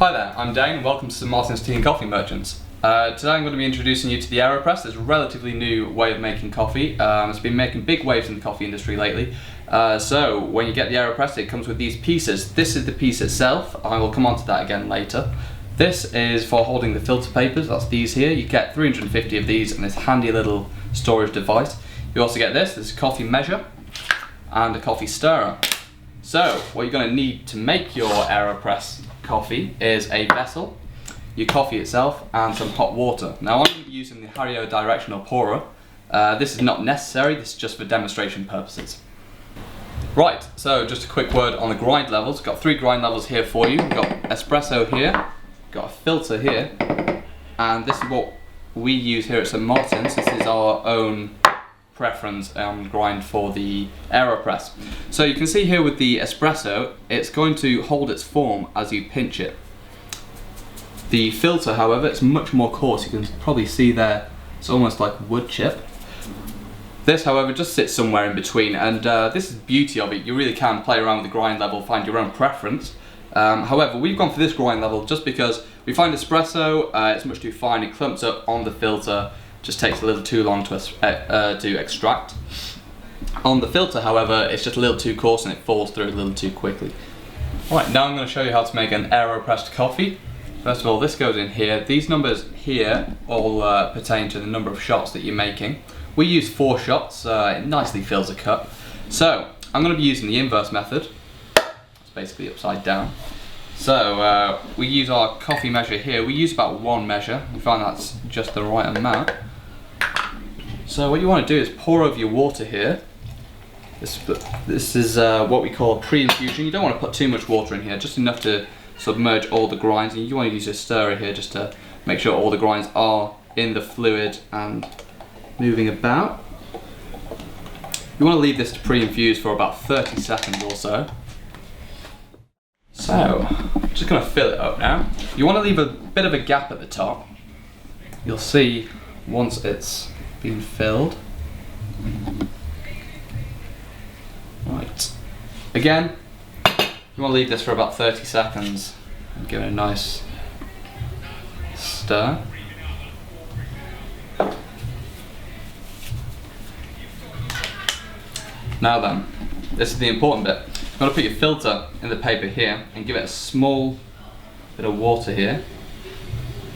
Hi there, I'm Dane and welcome to St Martin's Tea and Coffee Merchants. Today I'm going to be introducing you to the Aeropress. It's a relatively new way of making coffee. It's been making big waves in the coffee industry lately. So when you get the Aeropress, it comes with these pieces. This is the piece itself. I will come on to that again later. This is for holding the filter papers. That's these here. You get 350 of these and this handy little storage device. You also get this is a coffee measure and a coffee stirrer. So what you're going to need to make your Aeropress coffee is a vessel, your coffee itself, and some hot water. Now I'm going to be using the Hario directional pourer. This is not necessary, this is just for demonstration purposes. Right, so just a quick word on the grind levels. Got 3 grind levels here for you. We've got espresso here, got a filter here, and this is what we use here at St Martin's. This is our own preference grind for the Aeropress. So you can see here with the espresso, it's going to hold its form as you pinch it. The filter, however, it's much more coarse. You can probably see there, it's almost like wood chip. This, however, just sits somewhere in between, and this is the beauty of it. You really can play around with the grind level, find your own preference. However, we've gone for this grind level just because we find espresso, it's much too fine, it clumps up on the filter, just takes a little too long to extract. On the filter, however, it's just a little too coarse and it falls through a little too quickly. Right, now I'm going to show you how to make an Aeropressed coffee. First of all, this goes in here. These numbers here all pertain to the number of shots that you're making. We use 4 shots, it nicely fills a cup. So, I'm going to be using the inverse method. It's basically upside down. So, we use our coffee measure here. We use about 1 measure. We find that's just the right amount. So what you want to do is pour over your water here. This is what we call a pre-infusion. You don't want to put too much water in here, just enough to submerge all the grinds. And you want to use a stirrer here just to make sure all the grinds are in the fluid and moving about. You want to leave this to pre-infuse for about 30 seconds or so. So, I'm just going to fill it up now. You want to leave a bit of a gap at the top. You'll see once it's been filled. Right. Again, you want to leave this for about 30 seconds and give it a nice stir. Now then, this is the important bit. You want to put your filter in the paper here and give it a small bit of water here.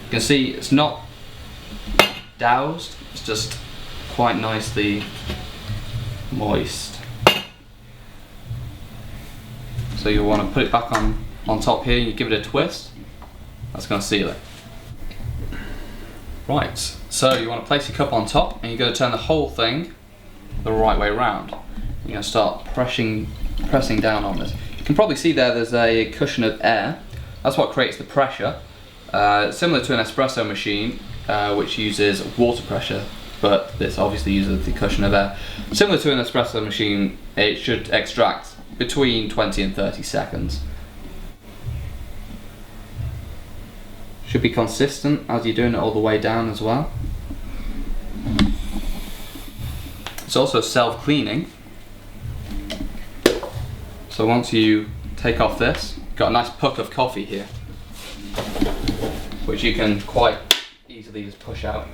You can see it's not doused, it's just quite nicely moist. So you'll want to put it back on top here and you give it a twist. That's going to seal it. Right, so you want to place your cup on top and you're going to turn the whole thing the right way around. You're going to start pressing down on this. You can probably see there's a cushion of air. That's what creates the pressure. Similar to an espresso machine, which uses water pressure, but this obviously uses the cushion of air. Similar to an espresso machine, it should extract between 20 and 30 seconds. Should be consistent as you're doing it all the way down as well. It's also self-cleaning. So once you take off this, you've got a nice puck of coffee here, which you can quite easily just push out.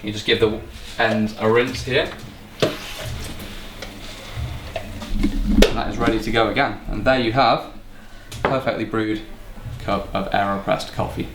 You just give the ends a rinse here, and that is ready to go again. And there you have a perfectly brewed cup of Aeropressed coffee.